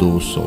200,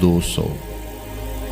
200,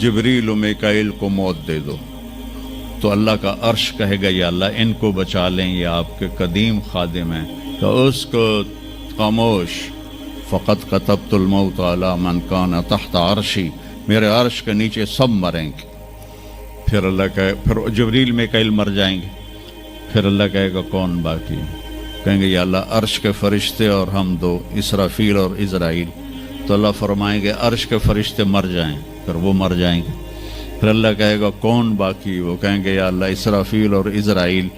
جبریل و میکائیل کو موت دے دو، تو اللہ کا عرش کہے گا یا اللہ ان کو بچا لیں، یہ آپ کے قدیم خادم ہیں، تو اس کو خاموش، فقط کتبت الموت علی من کان تحت عرشی، میرے عرش کے نیچے سب مریں گے۔ پھر اللہ کہے، پھر جبریل میکائیل مر جائیں گے، پھر اللہ کہے گا کون باقی؟ کہیں گے یا اللہ عرش کے فرشتے اور ہم دو، اسرافیل اور عزرائیل۔ تو اللہ فرمائیں گے عرش کے فرشتے مر جائیں، پھر وہ مر جائیں گے۔ پھر اللہ کہے گا کون باقی؟ وہ کہیں گے یا اللہ اسرافیل اور عزرائیل۔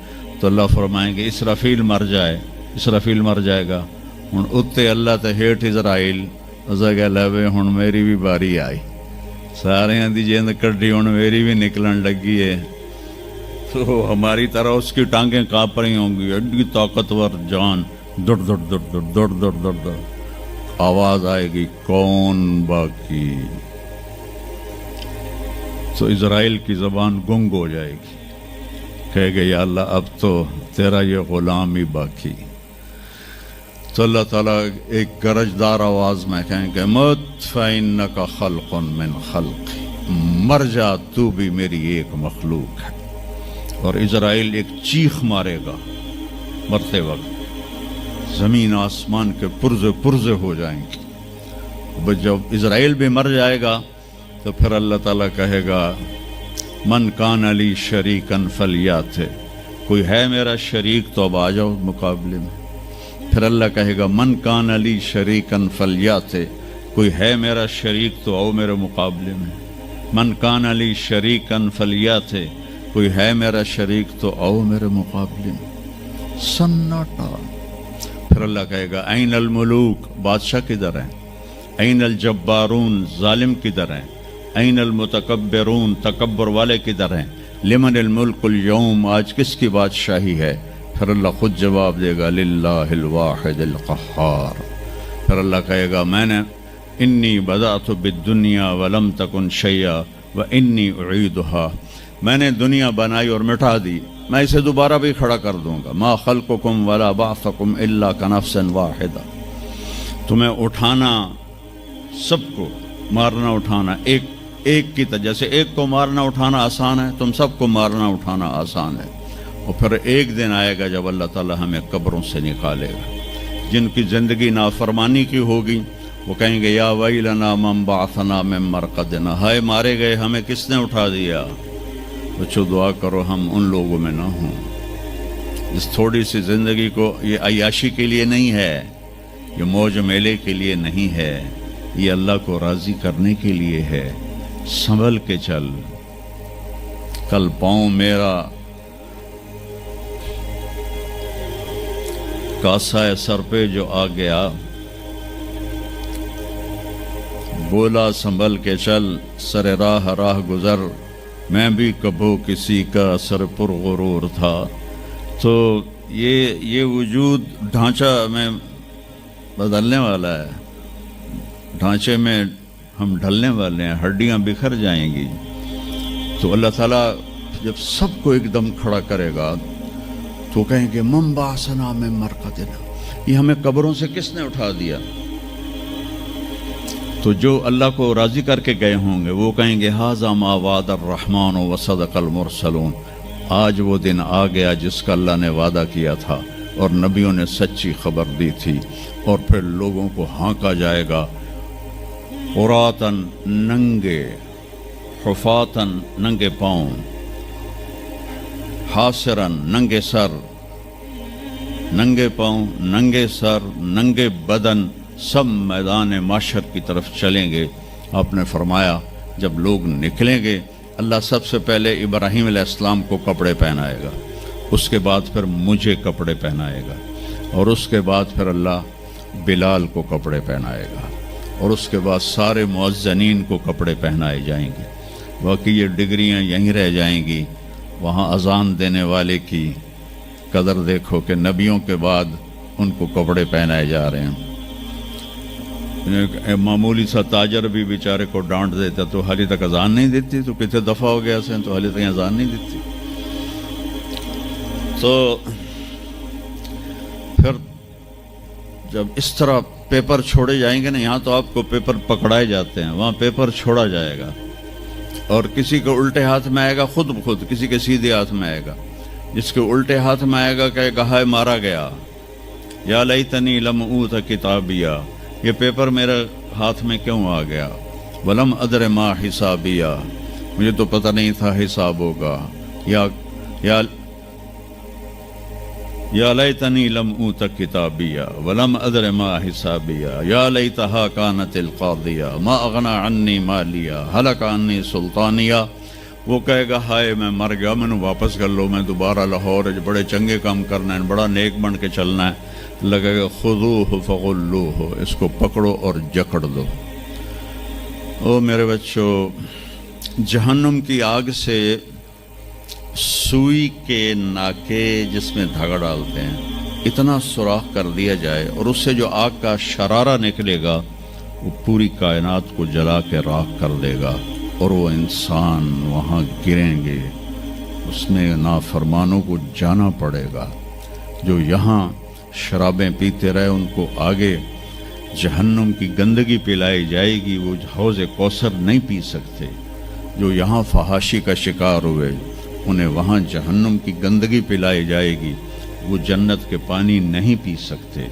تو اللہ فرمائیں گے اسرافیل مر جائے، اسرافیل مر جائے گا، ہن اتے اللہ تے ہیٹھ عزرائیل، اسا کہ لے ہن میری بھی باری آئی، سارے دی جیند کڈی ہن میری بھی نکلن لگی ہے۔ تو ہماری طرح اس کی ٹانگیں کانپ رہی ہوں گی، ایڈی طاقتور جان، دڑ دڑ دڑ دڑ دڑ دڑ دڑ دڑ، آواز آئے گی کون باقی؟ تو اسرائیل کی زبان گنگ ہو جائے گی، کہے گا یا اللہ اب تو تیرا یہ غلام ہی باقی۔ تو اللہ تعالیٰ ایک گرجدار آواز میں کہیں گے مت فإنک خلق من خلق، مر جا تو بھی میری ایک مخلوق ہے۔ اور اسرائیل ایک چیخ مارے گا مرتے وقت، زمین آسمان کے پرزے پرزے ہو جائیں گے۔ جب اسرائیل بھی مر جائے گا تو پھر اللہ تعالیٰ کہے گا من کان علی شریکن فلیات، کوئی ہے میرا شریک تو اب آ جاؤ مقابلے میں۔ پھر اللہ کہے گا من کان علی شریکن فلیات، کوئی ہے میرا شریک تو آؤ میرے مقابلے میں۔ من کان علی شریکن فلیات، کوئی ہے میرا شریک تو آؤ میرے مقابلے میں۔ سناٹا۔ پھر اللہ کہے گا این الملوک، بادشاہ کدھر ہیں؟ این الجبارون، ظالم کدھر ہیں؟ این المتکبرون، تکبر والے کدھر ہیں؟ لمن الملک اليوم، آج کس کی بادشاہی ہے؟ پھر اللہ خود جواب دے گا للہ الواحد القہار۔ پھر اللہ کہے گا میں نے انی بدأت بالدنیا ولم تکن شیئا وانی اعیدها، میں نے دنیا بنائی اور مٹا دی، میں اسے دوبارہ بھی کھڑا کر دوں گا۔ ما خلقکم ولا بعثکم الا کنفس واحدہ، تمہیں اٹھانا، سب کو مارنا اٹھانا ایک کی طرح، جیسے ایک کو مارنا اٹھانا آسان ہے، تم سب کو مارنا اٹھانا آسان ہے۔ اور پھر ایک دن آئے گا جب اللہ تعالیٰ ہمیں قبروں سے نکالے گا۔ جن کی زندگی نافرمانی کی ہوگی وہ کہیں گے یا ویلنا من بعثنا من مرقدنا، ہائے مارے گئے ہمیں کس نے اٹھا دیا۔ بچو دعا کرو ہم ان لوگوں میں نہ ہوں۔ اس تھوڑی سی زندگی کو، یہ عیاشی کے لیے نہیں ہے، یہ موج میلے کے لیے نہیں ہے، یہ اللہ کو راضی کرنے کے لیے ہے۔ سنبھل کے چل، کل پاؤں میرا کاسا سر پہ جو آ گیا، بولا سنبھل کے چل، سر راہ راہ گزر، میں بھی کبھو کسی کا سر پر غرور تھا۔ تو یہ وجود ڈھانچہ میں بدلنے والا ہے، ڈھانچے میں ہم ڈھلنے والے ہیں، ہڈیاں بکھر جائیں گی۔ تو اللہ تعالیٰ جب سب کو ایک دم کھڑا کرے گا تو کہیں گے من بعثنا من مرقدنا، یہ ہمیں قبروں سے کس نے اٹھا دیا؟ تو جو اللہ کو راضی کر کے گئے ہوں گے وہ کہیں گے ھذا ما وعد الرحمن وصدق المرسلون، آج وہ دن آ گیا جس کا اللہ نے وعدہ کیا تھا اور نبیوں نے سچی خبر دی تھی۔ اور پھر لوگوں کو ہانکا جائے گا، عراۃً ننگے، حفاۃً ننگے پاؤں، حاسراً ننگے سر، ننگے پاؤں، ننگے سر، ننگے بدن، سب میدان معاشر کی طرف چلیں گے۔ آپ نے فرمایا جب لوگ نکلیں گے اللہ سب سے پہلے ابراہیم علیہ السلام کو کپڑے پہنائے گا، اس کے بعد پھر مجھے کپڑے پہنائے گا، اور اس کے بعد پھر اللہ بلال کو کپڑے پہنائے گا، اور اس کے بعد سارے مؤذنین کو کپڑے پہنائے جائیں گے۔ باقی یہ ڈگریاں یہیں رہ جائیں گی۔ وہاں اذان دینے والے کی قدر دیکھو کہ نبیوں کے بعد ان کو کپڑے پہنائے جا رہے ہیں۔ معمولی سا تاجر بھی بیچارے کو ڈانٹ دیتا تو حالی تک اذان نہیں دیتی، تو کتنے دفعہ ہو گیا سے تو حالی تک اذان نہیں دیتی۔ تو پھر جب اس طرح پیپر چھوڑے جائیں گے نا، یہاں تو آپ کو پیپر پکڑائے جاتے ہیں، وہاں پیپر چھوڑا جائے گا، اور کسی کے الٹے ہاتھ میں آئے گا خود بخود، کسی کے سیدھے ہاتھ میں آئے گا. جس کے الٹے ہاتھ میں آئے گا کہے گا ہائے مارا گیا، یا لیتنی لم اوت کتابیہ، یہ پیپر میرے ہاتھ میں کیوں آ گیا، ولم ادر ما حسابیہ، مجھے تو پتہ نہیں تھا حساب ہوگا، یا لیتنی لم اوت کتابیہ ولم ادر ما حسابیہ، یا لیتہا کانت القاضیہ ما اغنی عنی مالیہ ہلک عنی سلطانیہ. وہ کہے گا ہائے میں مر گیا، میں نے واپس کر لو، میں دوبارہ لاہور بڑے چنگے کام کرنا ہے، بڑا نیک بن کے چلنا ہے. لگے گا خذوہ فغلوہ، اس کو پکڑو اور جکڑ دو. او میرے بچوں، جہنم کی آگ سے سوئی کے ناکے جس میں دھاگا ڈالتے ہیں اتنا سوراخ کر دیا جائے اور اس سے جو آگ کا شرارہ نکلے گا وہ پوری کائنات کو جلا کے راکھ کر دے گا، اور وہ انسان وہاں گریں گے، اس میں نافرمانوں کو جانا پڑے گا. جو یہاں شرابیں پیتے رہے ان کو آگے جہنم کی گندگی پلائی جائے گی، وہ حوض کوثر نہیں پی سکتے. جو یہاں فحاشی کا شکار ہوئے انہیں وہاں جہنم کی گندگی پلائی جائے گی، وہ جنت کے پانی نہیں پی سکتے.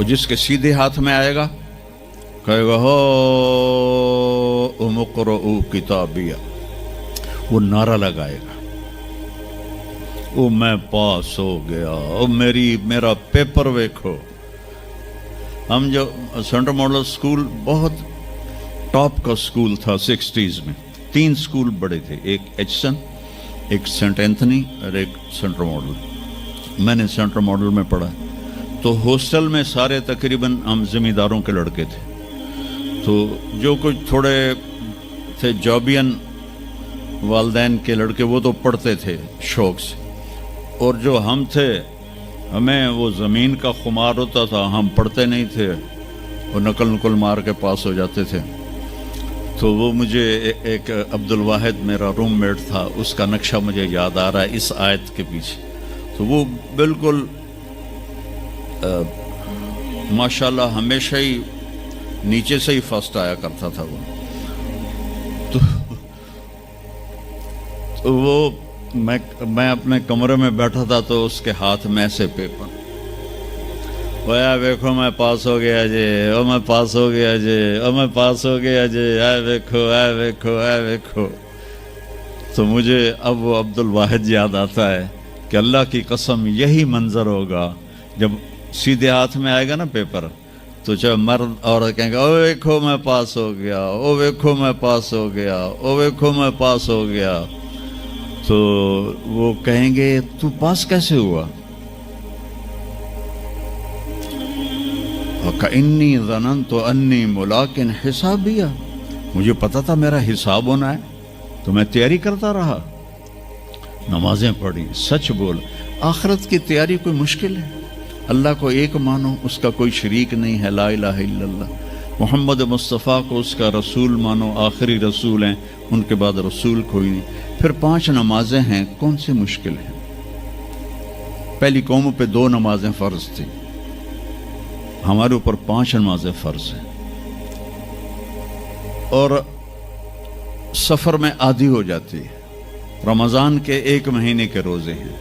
جس کے سیدھے ہاتھ میں آئے گا کہے گا ہو مقرؤ کتابیہ، وہ نعرہ لگائے گا، او میں پاس ہو گیا، او میرا پیپر ویکھو. ہم جو سینٹرل ماڈل سکول بہت ٹاپ کا سکول تھا 60s میں، 3 سکول بڑے تھے، ایک ایچسن، ایک سینٹ اینتھنی اور ایک سینٹرل ماڈل. میں نے سینٹرل ماڈل میں پڑھا، تو ہاسٹل میں سارے تقریباً ہم زمینداروں کے لڑکے تھے. تو جو کچھ تھوڑے تھے جابین والدین کے لڑکے وہ تو پڑھتے تھے شوق سے، اور جو ہم تھے ہمیں وہ زمین کا خمار ہوتا تھا، ہم پڑھتے نہیں تھے، وہ نقل مار کے پاس ہو جاتے تھے. تو وہ مجھے ایک عبد الواحد میرا روم میٹ تھا، اس کا نقشہ مجھے یاد آ رہا ہے اس آیت کے پیچھے. تو وہ بالکل ماشاءاللہ ہمیشہ ہی نیچے سے ہی فرسٹ آیا کرتا تھا. وہ تو وہ میں اپنے کمرے میں بیٹھا تھا تو اس کے ہاتھ میں سے پیپر، ویا ویکھو میں پاس ہو گیا جی، او میں پاس ہو گیا جی، او میں پاس ہو گیا جی، اے ویکھو اے ویکھو اے ویکھو. تو مجھے اب وہ عبد الواحد یاد آتا ہے کہ اللہ کی قسم یہی منظر ہوگا جب سیدھے ہاتھ میں آئے گا نا پیپر، تو چاہے مرد عورت کہیں گے او ویکھو میں پاس ہو گیا، او ویکھو میں پاس ہو گیا، او ویکھو میں پاس ہو گیا. تو وہ کہیں گے تو پاس کیسے ہوا؟ وَكَإِنِّي ظَنَنْتُ أَنِّي مُلَاقٍ حِسَابِيَّ، مجھے پتا تھا میرا حساب ہونا ہے تو میں تیاری کرتا رہا، نمازیں پڑھی، سچ بول. آخرت کی تیاری کوئی مشکل ہے؟ اللہ کو ایک مانو، اس کا کوئی شریک نہیں ہے، لا الہ الا اللہ. محمد مصطفیٰ کو اس کا رسول مانو، آخری رسول ہیں، ان کے بعد رسول کوئی نہیں. پھر 5 نمازیں ہیں، کون سی مشکل ہیں؟ پہلی قوموں پہ 2 نمازیں فرض تھی، ہمارے اوپر 5 نمازیں فرض ہیں. اور سفر میں آدھی ہو جاتی ہے. رمضان کے 1 مہینے کے روزے ہیں،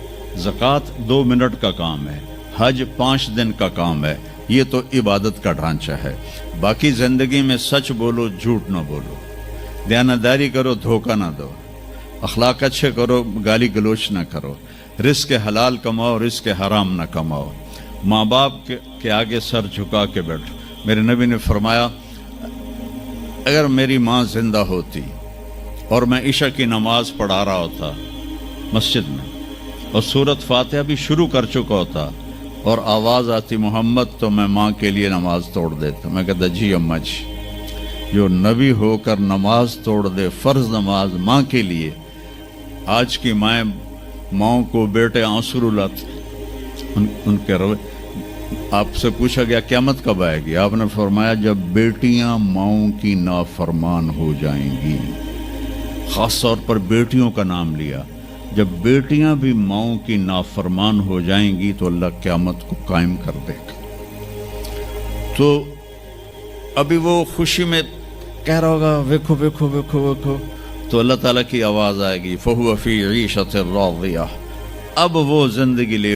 زکوٰۃ 2 منٹ کا کام ہے، حج 5 دن کا کام ہے. یہ تو عبادت کا ڈھانچہ ہے. باقی زندگی میں سچ بولو، جھوٹ نہ بولو، دیانتداری کرو، دھوکہ نہ دو، اخلاق اچھے کرو، گالی گلوچ نہ کرو، رزق حلال کماؤ، رزق حرام نہ کماؤ، ماں باپ کے آگے سر جھکا کے بیٹھو. میرے نبی نے فرمایا اگر میری ماں زندہ ہوتی اور میں عشاء کی نماز پڑھا رہا ہوتا مسجد میں اور سورۃ فاتحہ بھی شروع کر چکا ہوتا اور آواز آتی محمد، تو میں ماں کے لیے نماز توڑ دیتا. میں کہتا جی اماں جی، جو نبی ہو کر نماز توڑ دے، فرض نماز ماں کے لیے. آج کی ماؤں کو بیٹے آنسو رلاتے ان کے روے. آپ سے پوچھا گیا قیامت کب آئے گی؟ آپ نے فرمایا جب بیٹیاں ماؤں کی نافرمان ہو جائیں گی. خاص طور پر بیٹیوں کا نام لیا. جب بیٹیاں بھی ماؤں کی نافرمان ہو جائیں گی تو اللہ قیامت کو قائم کر دے گا. تو ابھی وہ خوشی میں کہہ رہا ہوگا ویکھو ویکھو ویکھو ویکھو، تو اللہ تعالیٰ کی آواز آئے گی فَهُوَ فِي عِيشَةٍ رَاضِيَةٍ، اب وہ زندگی لے